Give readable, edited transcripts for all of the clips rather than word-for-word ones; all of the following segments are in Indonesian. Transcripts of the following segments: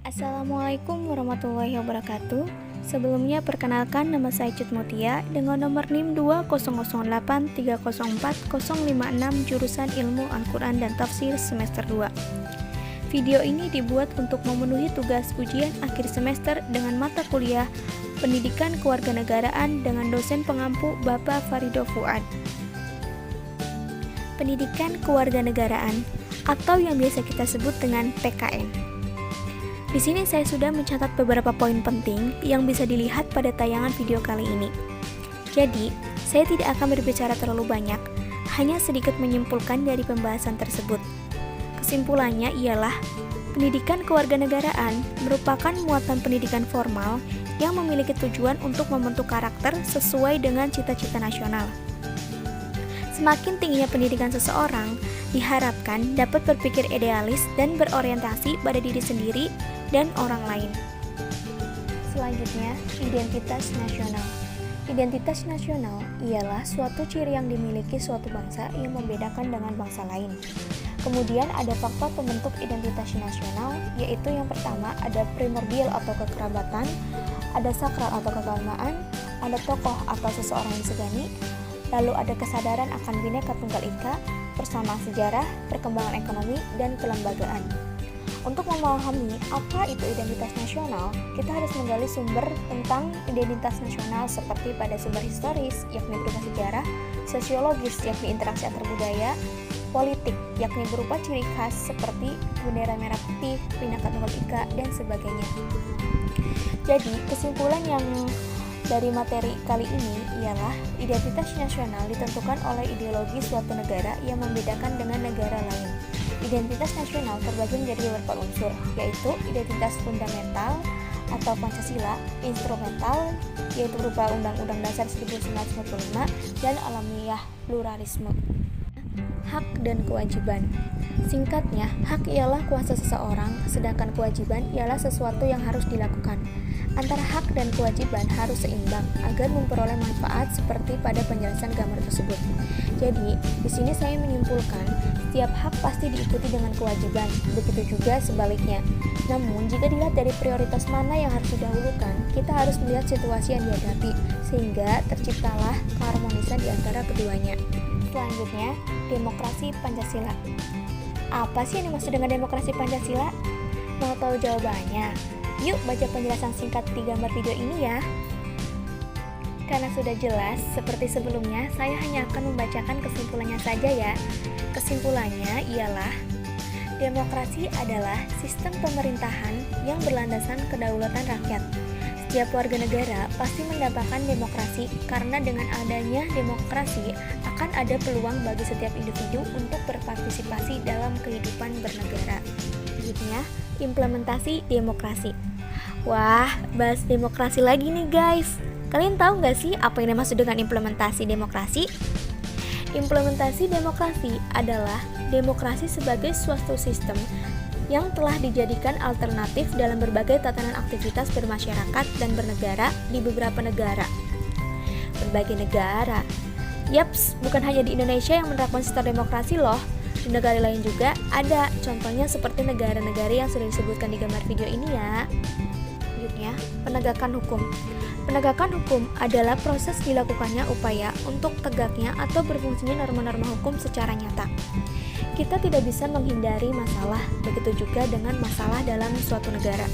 Assalamualaikum warahmatullahi wabarakatuh. Sebelumnya perkenalkan, nama saya Cut Mutia dengan nomor NIM 20083040056 jurusan Ilmu Al-Quran dan Tafsir semester 2. Video ini dibuat untuk memenuhi tugas ujian akhir semester dengan mata kuliah Pendidikan Kewarganegaraan dengan dosen pengampu Bapak Farido Fuad. Pendidikan Kewarganegaraan atau yang biasa kita sebut dengan PKN. Di sini saya sudah mencatat beberapa poin penting yang bisa dilihat pada tayangan video kali ini. Jadi, saya tidak akan berbicara terlalu banyak, hanya sedikit menyimpulkan dari pembahasan tersebut. Kesimpulannya ialah, pendidikan kewarganegaraan merupakan muatan pendidikan formal yang memiliki tujuan untuk membentuk karakter sesuai dengan cita-cita nasional. Semakin tingginya pendidikan seseorang, diharapkan dapat berpikir idealis dan berorientasi pada diri sendiri dan orang lain. Selanjutnya, identitas nasional. Identitas nasional ialah suatu ciri yang dimiliki suatu bangsa yang membedakan dengan bangsa lain. Kemudian ada faktor pembentuk identitas nasional, yaitu yang pertama ada primordial atau kekerabatan, ada sakral atau keagamaan, ada tokoh atau seseorang yang disegani, lalu ada kesadaran akan Bhinneka Tunggal Ika, persamaan sejarah, perkembangan ekonomi, dan kelembagaan. Untuk memahami apa itu identitas nasional, kita harus menggali sumber tentang identitas nasional seperti pada sumber historis, yakni berupa sejarah, sosiologis, yakni interaksi antar budaya, politik, yakni berupa ciri khas seperti bendera merah putih, Bhinneka Tunggal Ika, dan sebagainya. Jadi, kesimpulan yang dari materi kali ini ialah identitas nasional ditentukan oleh ideologi suatu negara yang membedakan dengan negara lain. Identitas nasional terbagi menjadi beberapa unsur, yaitu identitas fundamental atau Pancasila, instrumental, yaitu berupa Undang-Undang Dasar 1945, dan alamiah pluralisme. Hak dan kewajiban. Singkatnya, hak ialah kuasa seseorang, sedangkan kewajiban ialah sesuatu yang harus dilakukan. Antara hak dan kewajiban harus seimbang agar memperoleh manfaat seperti pada penjelasan gambar tersebut. Jadi, di sini saya menyimpulkan, setiap hak pasti diikuti dengan kewajiban, begitu juga sebaliknya. Namun, jika dilihat dari prioritas mana yang harus didahulukan, kita harus melihat situasi yang dihadapi, sehingga terciptalah keharmonisan di antara keduanya. Selanjutnya, demokrasi Pancasila. Apa sih yang dimaksud dengan demokrasi Pancasila? Mau tahu jawabannya? Yuk baca penjelasan singkat di gambar video ini ya. Karena sudah jelas, seperti sebelumnya, saya hanya akan membacakan kesimpulannya saja ya. Kesimpulannya ialah, demokrasi adalah sistem pemerintahan yang berlandasan kedaulatan rakyat. Setiap warga negara pasti mendapatkan demokrasi karena dengan adanya demokrasi akan ada peluang bagi setiap individu untuk berpartisipasi dalam kehidupan bernegara. Selanjutnya, implementasi demokrasi. Wah, bahas demokrasi lagi nih guys. Kalian tahu nggak sih apa yang dimaksud dengan implementasi demokrasi? Implementasi demokrasi adalah demokrasi sebagai suatu sistem yang telah dijadikan alternatif dalam berbagai tatanan aktivitas bermasyarakat dan bernegara di beberapa negara. Berbagai negara. Yaps, bukan hanya di Indonesia yang menerapkan sistem demokrasi loh. Di negara lain juga ada, contohnya seperti negara-negara yang sudah disebutkan di gambar video ini ya. Selanjutnya, penegakan hukum. Penegakan hukum adalah proses dilakukannya upaya untuk tegaknya atau berfungsinya norma-norma hukum secara nyata. Kita tidak bisa menghindari masalah, begitu juga dengan masalah dalam suatu negara.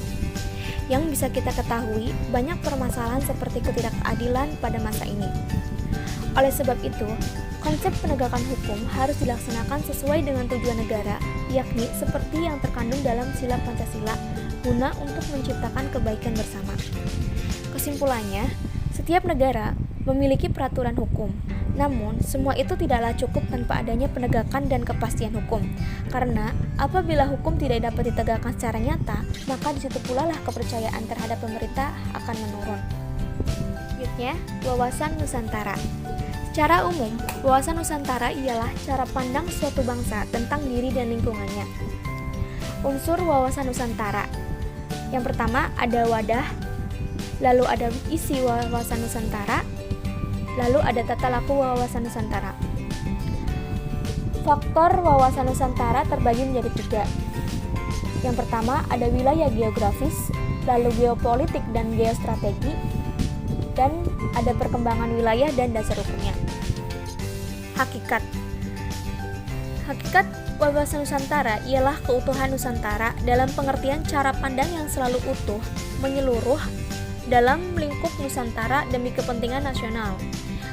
Yang bisa kita ketahui, banyak permasalahan seperti ketidakadilan pada masa ini. Oleh sebab itu, konsep penegakan hukum harus dilaksanakan sesuai dengan tujuan negara, yakni seperti yang terkandung dalam sila Pancasila, guna untuk menciptakan kebaikan bersama. Kesimpulannya, setiap negara memiliki peraturan hukum, namun semua itu tidaklah cukup tanpa adanya penegakan dan kepastian hukum. Karena apabila hukum tidak dapat ditegakkan secara nyata, maka disitu pula lah kepercayaan terhadap pemerintah akan menurun. Selanjutnya, wawasan Nusantara. Secara umum, wawasan Nusantara ialah cara pandang suatu bangsa tentang diri dan lingkungannya. Unsur wawasan Nusantara. Yang pertama ada wadah, lalu ada isi wawasan Nusantara, lalu ada tata laku wawasan Nusantara. Faktor wawasan Nusantara terbagi menjadi 3. Yang pertama ada wilayah geografis, lalu geopolitik dan geostrategi, dan ada perkembangan wilayah dan dasar hukumnya. Hakikat wawasan Nusantara ialah keutuhan Nusantara dalam pengertian cara pandang yang selalu utuh, menyeluruh dalam lingkup Nusantara demi kepentingan nasional.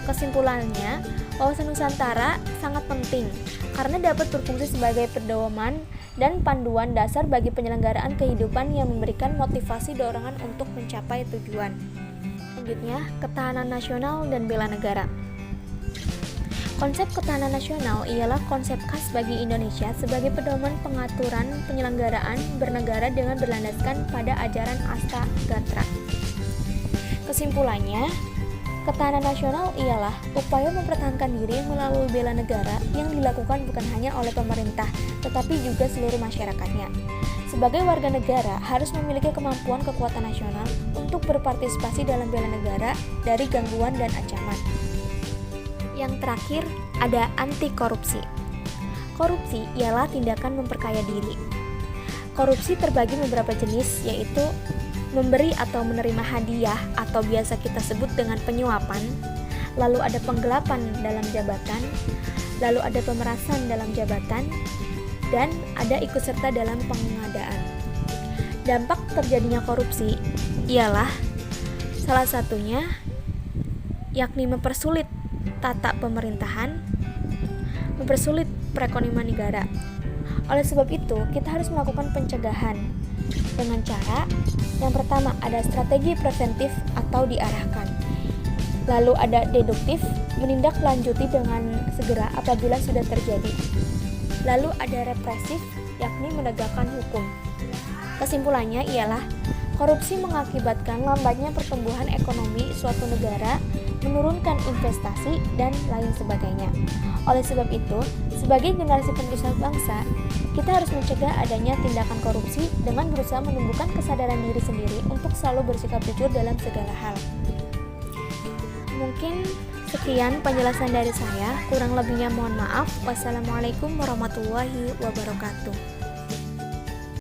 Kesimpulannya, wawasan Nusantara sangat penting karena dapat berfungsi sebagai pedoman dan panduan dasar bagi penyelenggaraan kehidupan yang memberikan motivasi dorongan untuk mencapai tujuan. Selanjutnya, ketahanan nasional dan bela negara. Konsep ketahanan nasional ialah konsep khas bagi Indonesia sebagai pedoman pengaturan penyelenggaraan bernegara dengan berlandaskan pada ajaran Astagatra. Kesimpulannya, ketahanan nasional ialah upaya mempertahankan diri melalui bela negara yang dilakukan bukan hanya oleh pemerintah, tetapi juga seluruh masyarakatnya. Sebagai warga negara harus memiliki kemampuan kekuatan nasional untuk berpartisipasi dalam bela negara dari gangguan dan ancaman. Yang terakhir, ada anti korupsi. Korupsi ialah tindakan memperkaya diri. Korupsi terbagi beberapa jenis, yaitu memberi atau menerima hadiah atau biasa kita sebut dengan penyuapan, lalu ada penggelapan dalam jabatan, lalu ada pemerasan dalam jabatan, dan ada ikut serta dalam pengadaan. Dampak terjadinya korupsi ialah salah satunya yakni mempersulit tata pemerintahan, mempersulit perekonomian negara. Oleh sebab itu, kita harus melakukan pencegahan dengan cara yang pertama ada strategi preventif atau diarahkan. Lalu ada deduktif, menindaklanjuti dengan segera apabila sudah terjadi. Lalu ada represif, yakni menegakkan hukum. Kesimpulannya ialah korupsi mengakibatkan lambatnya pertumbuhan ekonomi suatu negara, menurunkan investasi, dan lain sebagainya. Oleh sebab itu, sebagai generasi penerus bangsa, kita harus mencegah adanya tindakan korupsi dengan berusaha menumbuhkan kesadaran diri sendiri untuk selalu bersikap jujur dalam segala hal. Mungkin sekian penjelasan dari saya, kurang lebihnya mohon maaf. Wassalamualaikum warahmatullahi wabarakatuh.